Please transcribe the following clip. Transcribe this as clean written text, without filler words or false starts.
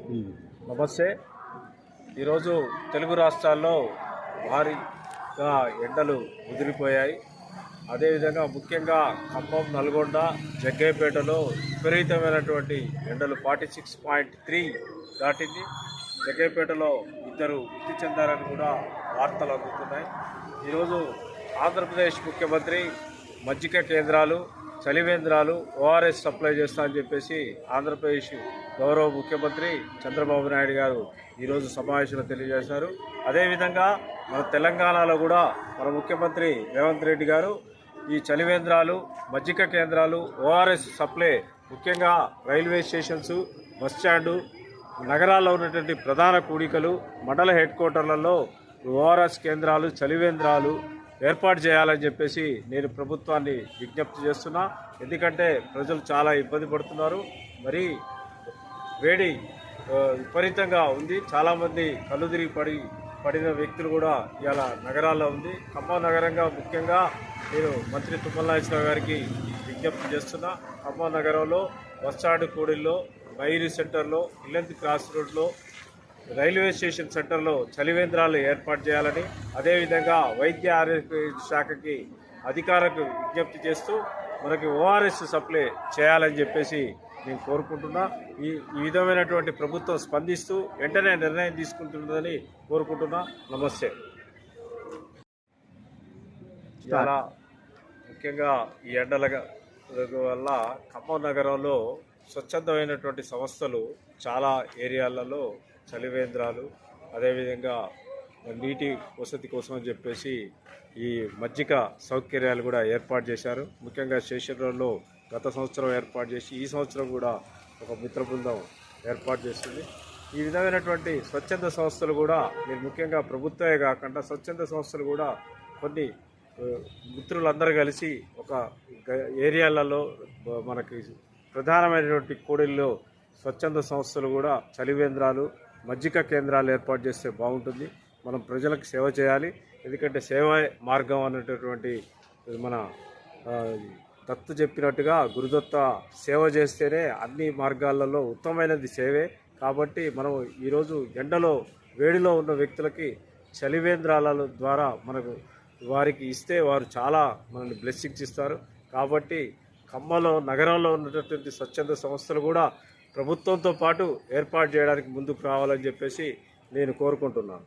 నమస్తే. ఈరోజు తెలుగు రాష్ట్రాల్లో భారీగా ఎండలు ముదిరిపోయాయి. అదేవిధంగా ముఖ్యంగా ఖమ్మం, నల్గొండ, జగ్గయ్యపేటలో విపరీతమైనటువంటి ఎండలు 46.3 దాటింది. జగ్గయ్యపేటలో ఇద్దరు మృతి చెందారని కూడా వార్తలు అందుతున్నాయి. ఈరోజు ఆంధ్రప్రదేశ్ ముఖ్యమంత్రి మజ్జిగ కేంద్రాలు, చలివేంద్రాలు, ఓఆర్ఎస్ సప్లై చేస్తా అని చెప్పేసి ఆంధ్రప్రదేశ్ గౌరవ ముఖ్యమంత్రి చంద్రబాబు నాయుడు గారు ఈరోజు సమావేశంలో తెలియజేశారు. అదేవిధంగా మన తెలంగాణలో కూడా మన ముఖ్యమంత్రి రేవంత్ రెడ్డి గారు ఈ చలివేంద్రాలు, మజ్జిగ కేంద్రాలు, ఓఆర్ఎస్ సప్లై ముఖ్యంగా రైల్వే స్టేషన్స్, బస్ స్టాండు, నగరాల్లో ఉన్నటువంటి ప్రధాన కూడికలు, మండల హెడ్ క్వార్టర్లలో ఓఆర్ఎస్ కేంద్రాలు, చలివేంద్రాలు ఏర్పాటు చేయాలని చెప్పేసి నేను ప్రభుత్వాన్ని విజ్ఞప్తి చేస్తున్నా. ఎందుకంటే ప్రజలు చాలా ఇబ్బంది పడుతున్నారు. మరి వేడి విపరీతంగా ఉంది. చాలామంది కళ్ళు తిరిగి పడిన వ్యక్తులు కూడా ఇవాళ నగరాల్లో ఉంది. ఖమ్మం నగరంగా ముఖ్యంగా నేను మంత్రి తుమ్మల నాగేశ్వరరావు గారికి విజ్ఞప్తి చేస్తున్నా. ఖమ్మం నగరంలో బస్టాండ్ కూడలిలో, బైరీ సెంటర్లో, ఇల్లంతి క్రాస్ రోడ్లో, రైల్వే స్టేషన్ సెంటర్లో చలివేంద్రాలు ఏర్పాటు చేయాలని, అదేవిధంగా వైద్య ఆరోగ్య శాఖకి అధికారులకు విజ్ఞప్తి చేస్తూ మనకి ఓఆర్ఎస్ సప్లై చేయాలని చెప్పేసి నేను కోరుకుంటున్నా. ఈ విధమైనటువంటి ప్రభుత్వం స్పందిస్తూ వెంటనే నిర్ణయం తీసుకుంటుందని కోరుకుంటున్నా. నమస్తే. ఇలా ముఖ్యంగా ఈ ఎండల వల్ల ఖమ్మం నగరంలో స్వచ్ఛందమైనటువంటి సంస్థలు చాలా ఏరియాలలో చలివేంద్రాలు, అదేవిధంగా నీటి వసతి కోసం అని చెప్పేసి ఈ మజ్జిగ సౌకర్యాలు కూడా ఏర్పాటు చేశారు. ముఖ్యంగా స్టేషన్ రోడ్లో గత సంవత్సరం ఏర్పాటు చేసి ఈ సంవత్సరం కూడా ఒక మిత్ర బృందం ఏర్పాటు చేస్తుంది. ఈ విధమైనటువంటి స్వచ్ఛంద సంస్థలు కూడా మీరు ముఖ్యంగా ప్రభుత్వమే కాకుండా స్వచ్ఛంద సంస్థలు కూడా కొన్ని మిత్రులందరూ కలిసి ఒక ఏరియాలలో మనకి ప్రధానమైనటువంటి కూడలిలో స్వచ్ఛంద సంస్థలు కూడా చలివేంద్రాలు, మజ్జిగ కేంద్రాలు ఏర్పాటు చేస్తే బాగుంటుంది. మనం ప్రజలకు సేవ చేయాలి. ఎందుకంటే సేవ మార్గం అనేటటువంటి మన దత్తు చెప్పినట్టుగా గురుదత్త సేవ చేస్తేనే అన్ని మార్గాలలో ఉత్తమమైనది సేవే. కాబట్టి మనం ఈరోజు ఎండలో వేడిలో ఉన్న వ్యక్తులకి చలివేంద్రాల ద్వారా మనకు వారికి ఇస్తే వారు చాలా మనల్ని బ్లెస్సింగ్స్ ఇస్తారు. కాబట్టి ఖమ్మంలో నగరంలో ఉన్నటువంటి స్వచ్ఛంద సంస్థలు కూడా ప్రభుత్వంతో పాటు ఏర్పాటు చేయడానికి ముందుకు రావాలని చెప్పేసి నేను కోరుకుంటున్నాను.